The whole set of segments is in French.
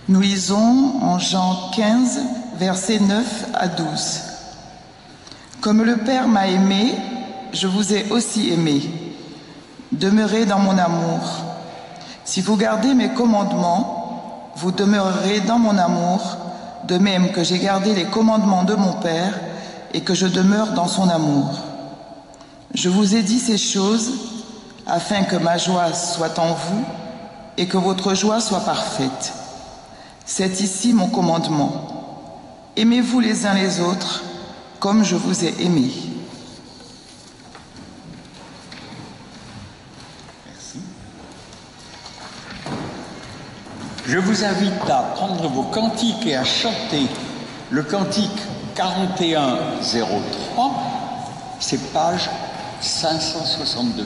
Nous lisons en Jean 15, versets 9 à 12. « Comme le Père m'a aimé, je vous ai aussi aimé. Demeurez dans mon amour. Si vous gardez mes commandements, vous demeurerez dans mon amour, de même que j'ai gardé les commandements de mon Père et que je demeure dans son amour. Je vous ai dit ces choses afin que ma joie soit en vous et que votre joie soit parfaite. C'est ici mon commandement. Aimez-vous les uns les autres comme je vous ai aimés. » Merci. Je vous invite à prendre vos cantiques et à chanter le cantique 4103, c'est page 562.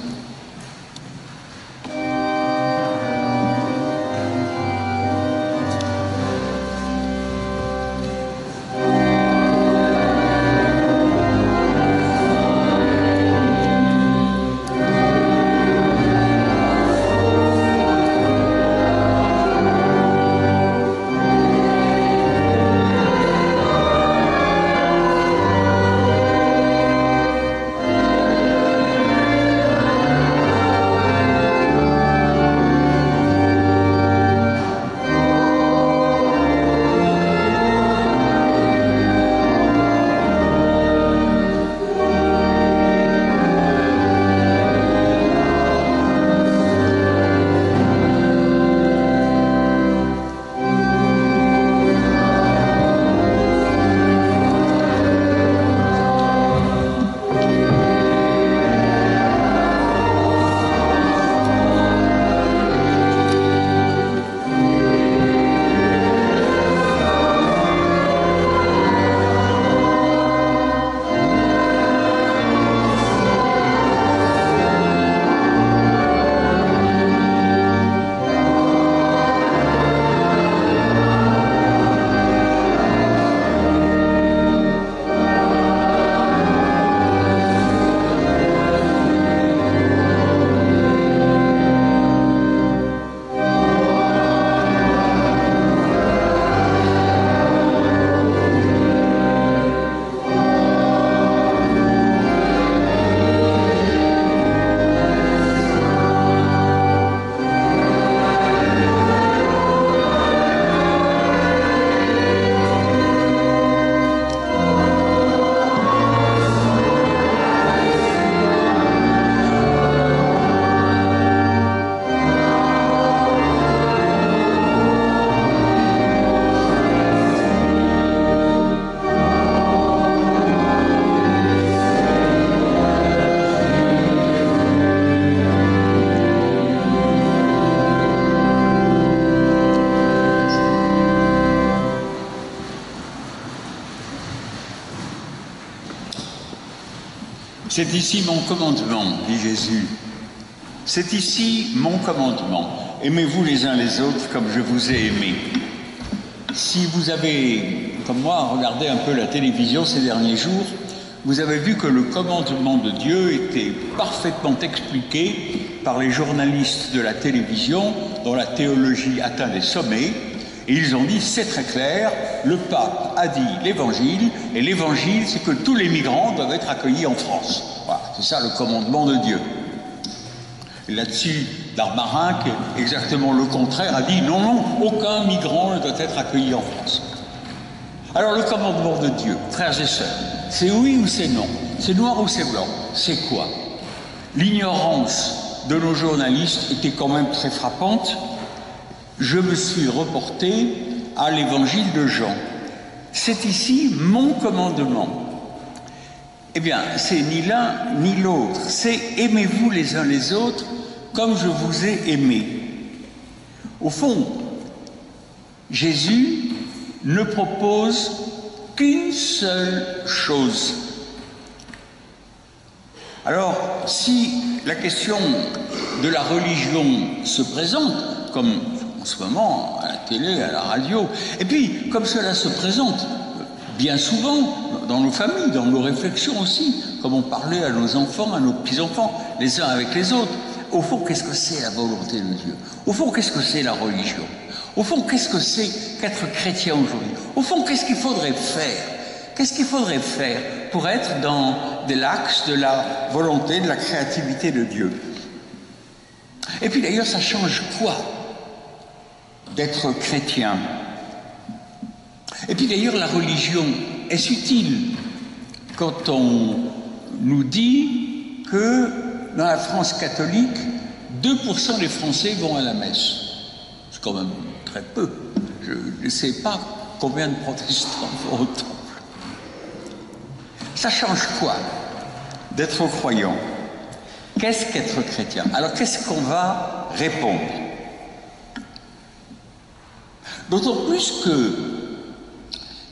C'est ici mon commandement, dit Jésus. C'est ici mon commandement. Aimez-vous les uns les autres comme je vous ai aimés. Si vous avez, comme moi, regardé un peu la télévision ces derniers jours, vous avez vu que le commandement de Dieu était parfaitement expliqué par les journalistes de la télévision dont la théologie atteint des sommets. Et ils ont dit, c'est très clair, le pape a dit l'évangile, et l'évangile, c'est que tous les migrants doivent être accueillis en France. Voilà, c'est ça le commandement de Dieu. Là-dessus, Darmanin, qui est exactement le contraire, a dit non, non, aucun migrant ne doit être accueilli en France. Alors le commandement de Dieu, frères et sœurs, c'est oui ou c'est non? C'est noir ou c'est blanc? C'est quoi? L'ignorance de nos journalistes était quand même très frappante. Je me suis reporté à l'évangile de Jean. C'est ici mon commandement. Eh bien, c'est ni l'un ni l'autre. C'est aimez-vous les uns les autres comme je vous ai aimé. Au fond, Jésus ne propose qu'une seule chose. Alors, si la question de la religion se présente, comme en ce moment à la télé, à la radio, et puis comme cela se présente bien souvent dans nos familles, dans nos réflexions aussi, comme on parlait à nos enfants, à nos petits-enfants, les uns avec les autres, au fond, qu'est-ce que c'est la volonté de Dieu? Au fond, qu'est-ce que c'est la religion? Au fond, qu'est-ce que c'est qu'être chrétien aujourd'hui? Au fond, qu'est-ce qu'il faudrait faire? Qu'est-ce qu'il faudrait faire pour être dans l'axe de la volonté, de la créativité de Dieu? Et puis d'ailleurs, ça change quoi d'être chrétien? Et puis d'ailleurs, la religion, est-ce utile quand on nous dit que dans la France catholique, 2% des Français vont à la messe? C'est quand même très peu. Je ne sais pas combien de protestants vont au temple. Ça change quoi d'être croyant? Qu'est-ce qu'être chrétien? Alors qu'est-ce qu'on va répondre? D'autant plus que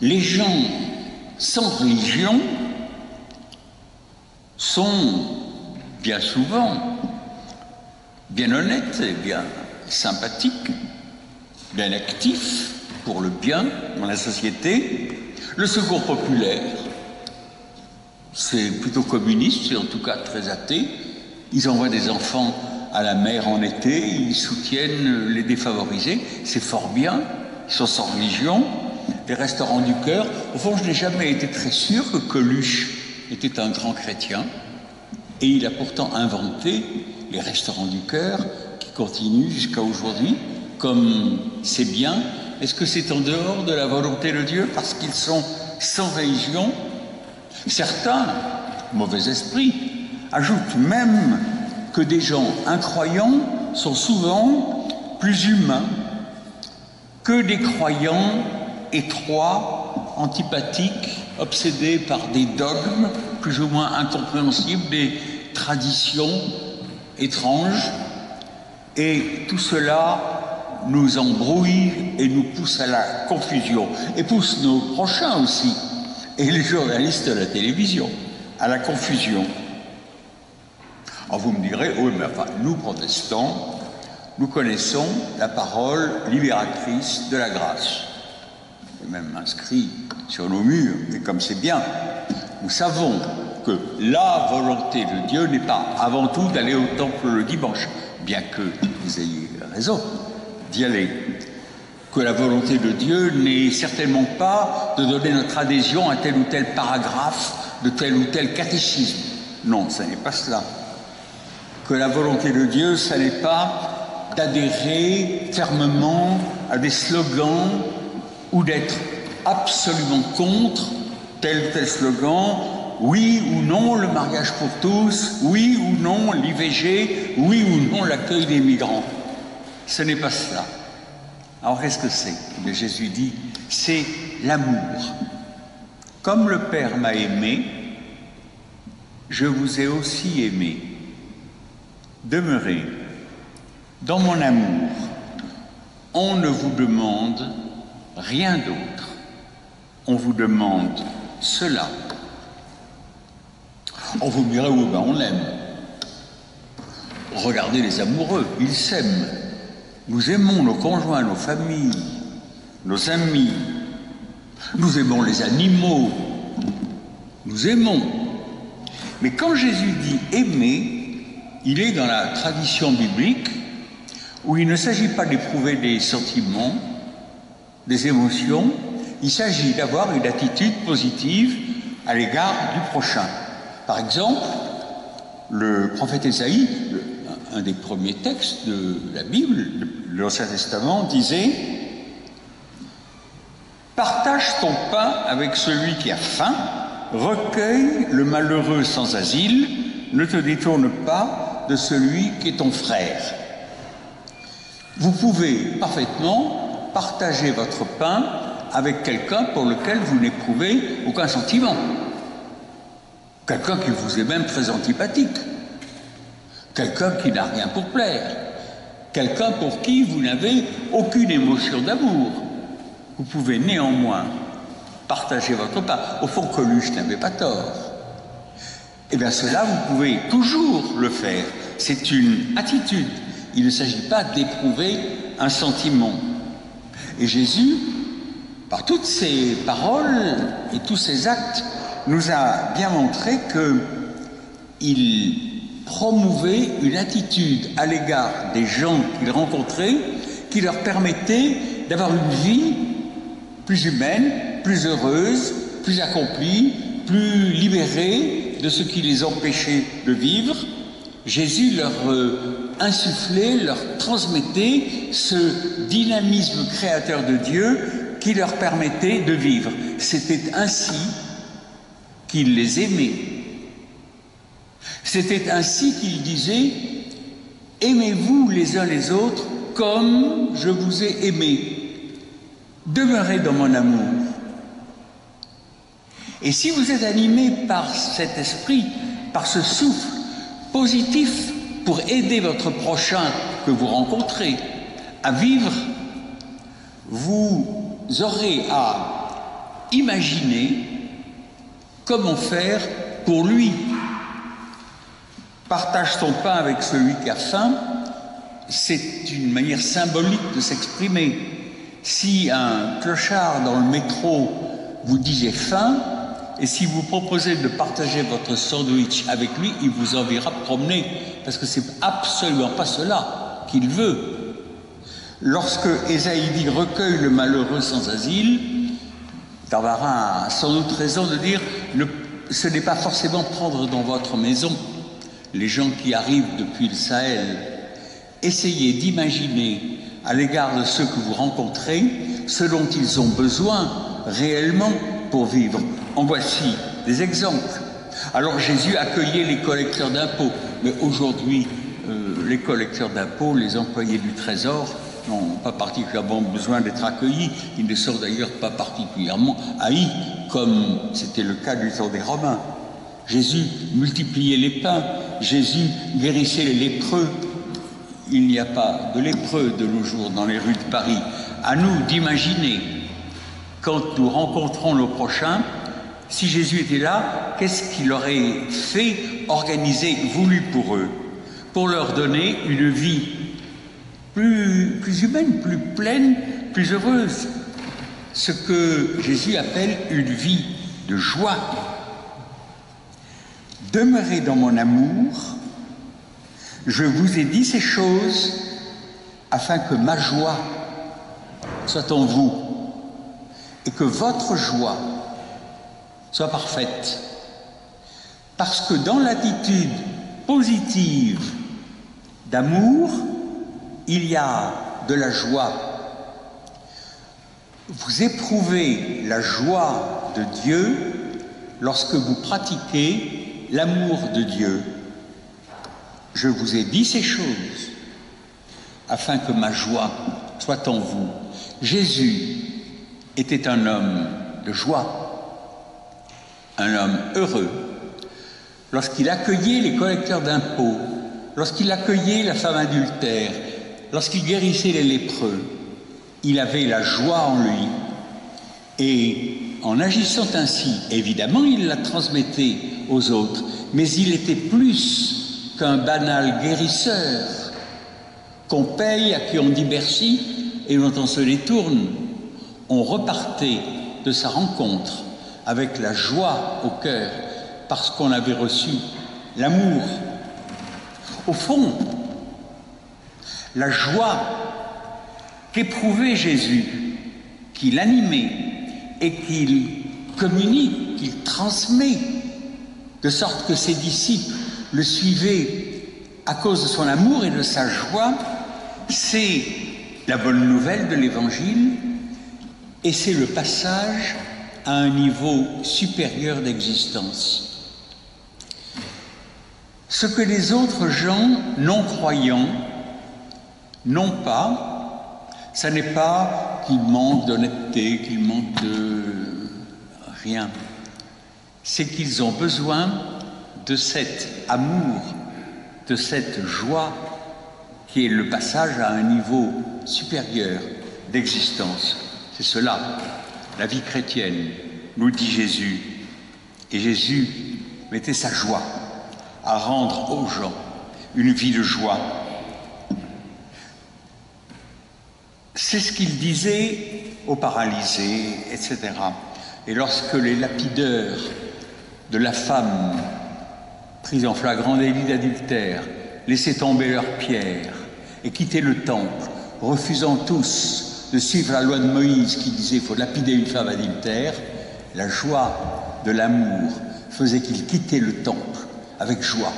les gens sans religion sont bien souvent bien honnêtes et bien sympathiques, bien actifs pour le bien dans la société. Le secours populaire, c'est plutôt communiste, c'est en tout cas très athée. Ils envoient des enfants à la mer en été, ils soutiennent les défavorisés, c'est fort bien, ils sont sans religion. Les restaurants du cœur, au fond, je n'ai jamais été très sûr que Coluche était un grand chrétien, et il a pourtant inventé les restaurants du cœur qui continuent jusqu'à aujourd'hui, comme c'est bien. Est-ce que c'est en dehors de la volonté de Dieu parce qu'ils sont sans religion? Certains, mauvais esprits, ajoutent même que des gens incroyants sont souvent plus humains que des croyants étroits, antipathiques, obsédés par des dogmes plus ou moins incompréhensibles, des traditions étranges. Et tout cela nous embrouille et nous pousse à la confusion, et pousse nos prochains aussi, et les journalistes de la télévision, à la confusion. Alors vous me direz, oui, mais enfin, nous protestants, nous connaissons la parole libératrice de la grâce. C'est même inscrit sur nos murs, et comme c'est bien, nous savons que la volonté de Dieu n'est pas avant tout d'aller au temple le dimanche, bien que vous ayez raison d'y aller. Que la volonté de Dieu n'est certainement pas de donner notre adhésion à tel ou tel paragraphe de tel ou tel catéchisme. Non, ce n'est pas cela. Que la volonté de Dieu, ce n'est pas d'adhérer fermement à des slogans ou d'être absolument contre tel ou tel slogan. Oui ou non le mariage pour tous, oui ou non l'IVG, oui ou non l'accueil des migrants. Ce n'est pas cela. Alors qu'est-ce que c'est? Mais Jésus dit, c'est l'amour. Comme le Père m'a aimé, je vous ai aussi aimé. Demeurez dans mon amour. On ne vous demande rien d'autre. On vous demande cela. On vous me direz, oui, ben on l'aime. Regardez les amoureux, ils s'aiment. Nous aimons nos conjoints, nos familles, nos amis. Nous aimons les animaux. Nous aimons. Mais quand Jésus dit aimer, il est dans la tradition biblique où il ne s'agit pas d'éprouver des sentiments, des émotions. Il s'agit d'avoir une attitude positive à l'égard du prochain. Par exemple, le prophète Ésaïe, un des premiers textes de la Bible, de l'Ancien Testament, disait « Partage ton pain avec celui qui a faim, recueille le malheureux sans asile, ne te détourne pas de celui qui est ton frère. » Vous pouvez parfaitement partager votre pain avec quelqu'un pour lequel vous n'éprouvez aucun sentiment. Quelqu'un qui vous est même très antipathique. Quelqu'un qui n'a rien pour plaire. Quelqu'un pour qui vous n'avez aucune émotion d'amour. Vous pouvez néanmoins partager votre pain. Au fond, Coluche n'avait pas tort. Eh bien, cela, vous pouvez toujours le faire. C'est une attitude. Il ne s'agit pas d'éprouver un sentiment. Et Jésus, par toutes ses paroles et tous ses actes, nous a bien montré qu'il promouvait une attitude à l'égard des gens qu'il rencontrait qui leur permettait d'avoir une vie plus humaine, plus heureuse, plus accomplie, plus libérée de ce qui les empêchait de vivre. Jésus leur insufflait, leur transmettait ce dynamisme créateur de Dieu qui leur permettait de vivre. C'était ainsi qu'il les aimait. C'était ainsi qu'il disait « Aimez-vous les uns les autres comme je vous ai aimé. Demeurez dans mon amour. » Et si vous êtes animé par cet esprit, par ce souffle positif pour aider votre prochain que vous rencontrez à vivre, vous aurez à imaginer comment faire pour lui. Partage son pain avec celui qui a faim, c'est une manière symbolique de s'exprimer. Si un clochard dans le métro vous dit « j'ai faim », et si vous proposez de partager votre sandwich avec lui, il vous enverra promener, parce que c'est absolument pas cela qu'il veut. Lorsque Ésaïe dit « recueille le malheureux sans asile », Tarvarin a sans doute raison de dire « ce n'est pas forcément prendre dans votre maison les gens qui arrivent depuis le Sahel. Essayez d'imaginer à l'égard de ceux que vous rencontrez ce dont ils ont besoin réellement pour vivre. » En voici des exemples. Alors Jésus accueillait les collecteurs d'impôts, mais aujourd'hui, les collecteurs d'impôts, les employés du Trésor, n'ont pas particulièrement besoin d'être accueillis. Ils ne sont d'ailleurs pas particulièrement haïs, comme c'était le cas du temps des Romains. Jésus multipliait les pains, Jésus guérissait les lépreux. Il n'y a pas de lépreux de nos jours dans les rues de Paris. À nous d'imaginer, quand nous rencontrons nos prochains, si Jésus était là, qu'est-ce qu'il aurait fait, organisé, voulu pour eux, pour leur donner une vie plus humaine, plus pleine, plus heureuse, ce que Jésus appelle une vie de joie. Demeurez dans mon amour, je vous ai dit ces choses afin que ma joie soit en vous et que votre joie soit parfaite. Parce que dans l'attitude positive d'amour, il y a de la joie. Vous éprouvez la joie de Dieu lorsque vous pratiquez l'amour de Dieu. Je vous ai dit ces choses afin que ma joie soit en vous. Jésus était un homme de joie, un homme heureux. Lorsqu'il accueillait les collecteurs d'impôts, lorsqu'il accueillait la femme adultère, lorsqu'il guérissait les lépreux, il avait la joie en lui. Et en agissant ainsi, évidemment, il la transmettait aux autres, mais il était plus qu'un banal guérisseur qu'on paye, à qui on dit merci et dont on se détourne. On repartait de sa rencontre avec la joie au cœur parce qu'on avait reçu l'amour. Au fond, la joie qu'éprouvait Jésus, qu'il animait et qu'il communique, qu'il transmet, de sorte que ses disciples le suivaient à cause de son amour et de sa joie, c'est la bonne nouvelle de l'Évangile et c'est le passage à un niveau supérieur d'existence. Ce que les autres gens non-croyants n'ont pas, ça n'est pas qu'ils manquent d'honnêteté, qu'ils manquent de rien. C'est qu'ils ont besoin de cet amour, de cette joie qui est le passage à un niveau supérieur d'existence. C'est cela, la vie chrétienne, nous dit Jésus. Et Jésus mettait sa joie à rendre aux gens une vie de joie. C'est ce qu'il disait aux paralysés, etc. Et lorsque les lapideurs de la femme prise en flagrant délit d'adultère laissaient tomber leurs pierres et quittaient le temple, refusant tous de suivre la loi de Moïse qui disait qu'il faut lapider une femme adultère, la joie de l'amour faisait qu'il quittait le temple avec joie.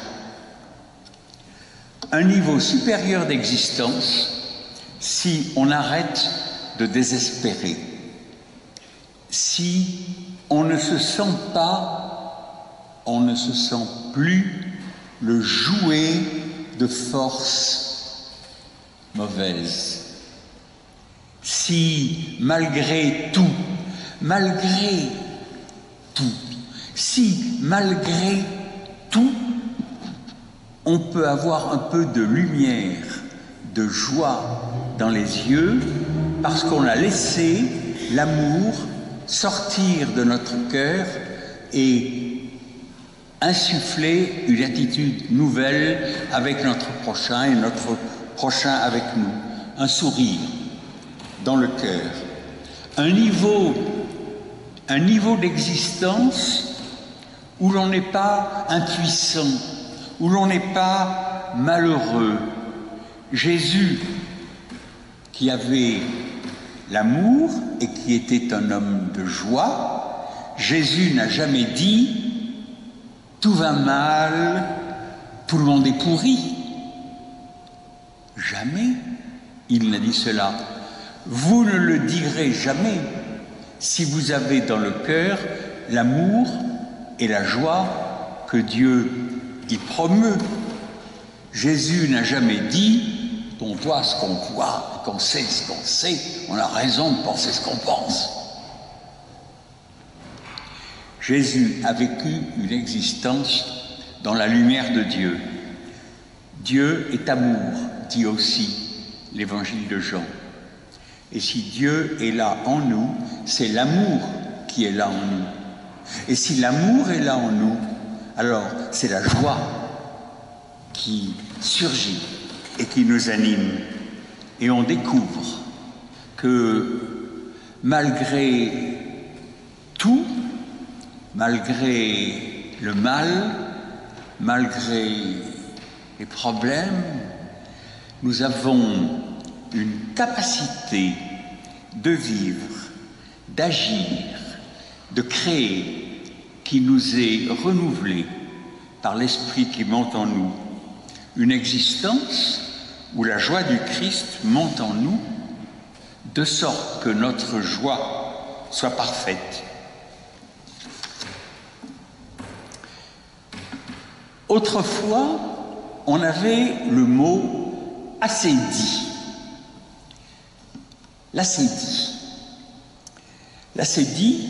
Un niveau supérieur d'existence si on arrête de désespérer, si on ne se sent plus le jouet de forces mauvaises. Si malgré tout, on peut avoir un peu de lumière, de joie dans les yeux, parce qu'on a laissé l'amour sortir de notre cœur et insuffler une attitude nouvelle avec notre prochain et notre prochain avec nous. Un sourire dans le cœur. Un niveau d'existence où l'on n'est pas impuissant, où l'on n'est pas malheureux. Jésus, qui avait l'amour et qui était un homme de joie, Jésus n'a jamais dit « tout va mal, tout le monde est pourri ». Jamais il n'a dit cela. Vous ne le direz jamais si vous avez dans le cœur l'amour et la joie que Dieu y promeut. Jésus n'a jamais dit « on voit ce qu'on voit, qu'on sait ce qu'on sait, on a raison de penser ce qu'on pense ». Jésus a vécu une existence dans la lumière de Dieu. Dieu est amour, dit aussi l'évangile de Jean. Et si Dieu est là en nous, c'est l'amour qui est là en nous. Et si l'amour est là en nous, alors c'est la joie qui surgit et qui nous anime. Et on découvre que malgré tout, malgré le mal, malgré les problèmes, nous avons une capacité de vivre, d'agir, de créer qui nous est renouvelée par l'Esprit qui monte en nous. Une existence où la joie du Christ monte en nous, de sorte que notre joie soit parfaite. Autrefois, on avait le mot ascédie. L'ascédie. L'ascédie,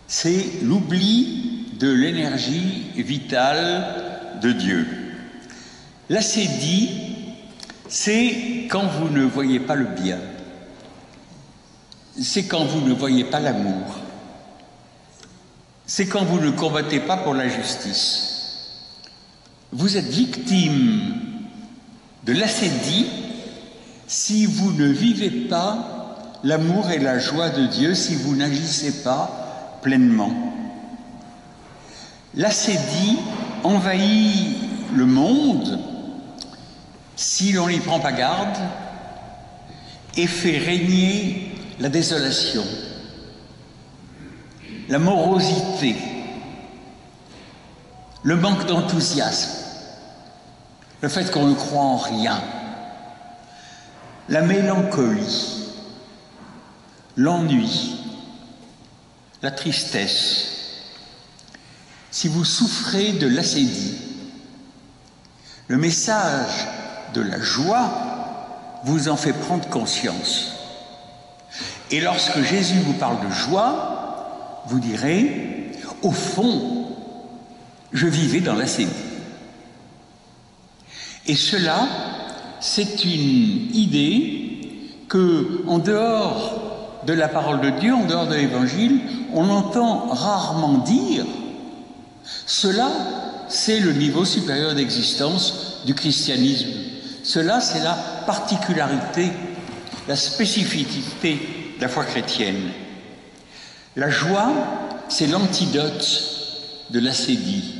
c'est l'oubli de l'énergie vitale de Dieu. L'ascédie, c'est quand vous ne voyez pas le bien. C'est quand vous ne voyez pas l'amour. C'est quand vous ne combattez pas pour la justice. Vous êtes victime de l'ascédie si vous ne vivez pas l'amour et la joie de Dieu, si vous n'agissez pas pleinement. L'ascédie envahit le monde si l'on n'y prend pas garde et fait régner la désolation, la morosité, le manque d'enthousiasme, le fait qu'on ne croit en rien, la mélancolie, l'ennui, la tristesse. Si vous souffrez de l'ascédie, le message de la joie vous en fait prendre conscience. Et lorsque Jésus vous parle de joie, vous direz, au fond, je vivais dans l'ascédie. Et cela, c'est une idée que, en dehors de la parole de Dieu, en dehors de l'Évangile, on entend rarement dire. Cela, c'est le niveau supérieur d'existence du christianisme. Cela, c'est la particularité, la spécificité de la foi chrétienne. La joie, c'est l'antidote de l'ascédie.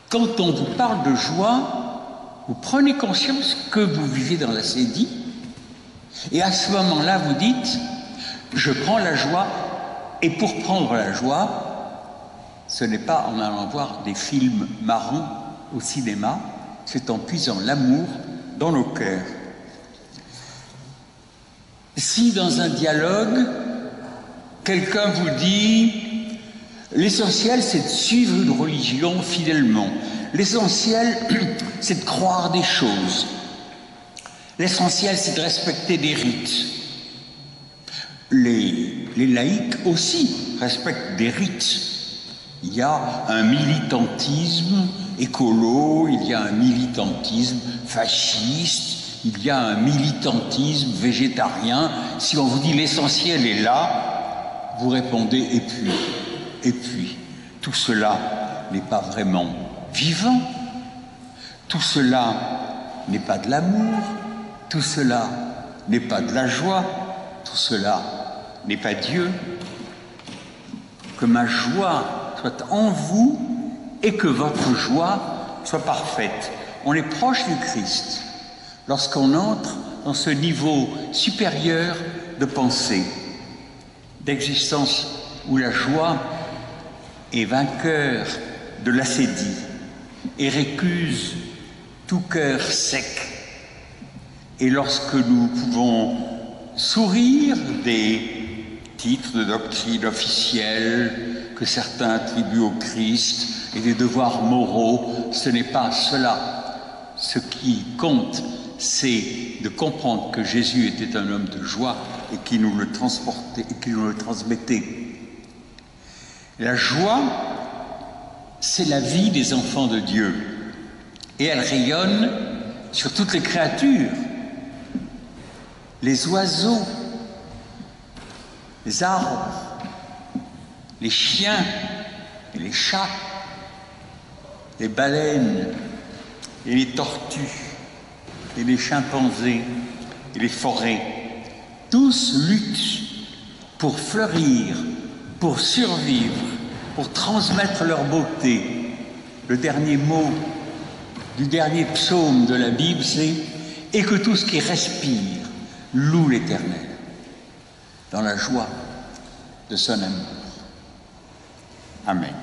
Quand on vous parle de joie, vous prenez conscience que vous vivez dans l'ascédie Et à ce moment-là, vous dites, je prends la joie, et pour prendre la joie, ce n'est pas en allant voir des films marrons au cinéma, c'est en puisant l'amour dans nos cœurs. Si dans un dialogue, quelqu'un vous dit « L'essentiel, c'est de suivre une religion fidèlement. L'essentiel, c'est de croire des choses. L'essentiel, c'est de respecter des rites. » Les laïcs aussi respectent des rites. Il y a un militantisme écolo, il y a un militantisme fasciste, il y a un militantisme végétarien. Si on vous dit l'essentiel est là, vous répondez et puis, tout cela n'est pas vraiment vivant, tout cela n'est pas de l'amour, tout cela n'est pas de la joie, tout cela n'est pas Dieu. Que ma joie soit en vous et que votre joie soit parfaite. On est proche du Christ lorsqu'on entre dans ce niveau supérieur de pensée, d'existence où la joie est vainqueur de l'assédie et récuse tout cœur sec. Et lorsque nous pouvons sourire des titres de doctrine officielle que certains attribuent au Christ et des devoirs moraux, ce n'est pas cela. Ce qui compte, c'est de comprendre que Jésus était un homme de joie et qui nous le transportait et qui nous le transmettait. La joie, c'est la vie des enfants de Dieu et elle rayonne sur toutes les créatures. Les oiseaux, les arbres, les chiens et les chats, les baleines et les tortues et les chimpanzés et les forêts, tous luttent pour fleurir, pour survivre, pour transmettre leur beauté. Le dernier mot du dernier psaume de la Bible, c'est « Et que tout ce qui respire loue l'Éternel dans la joie de son amour. » Amen.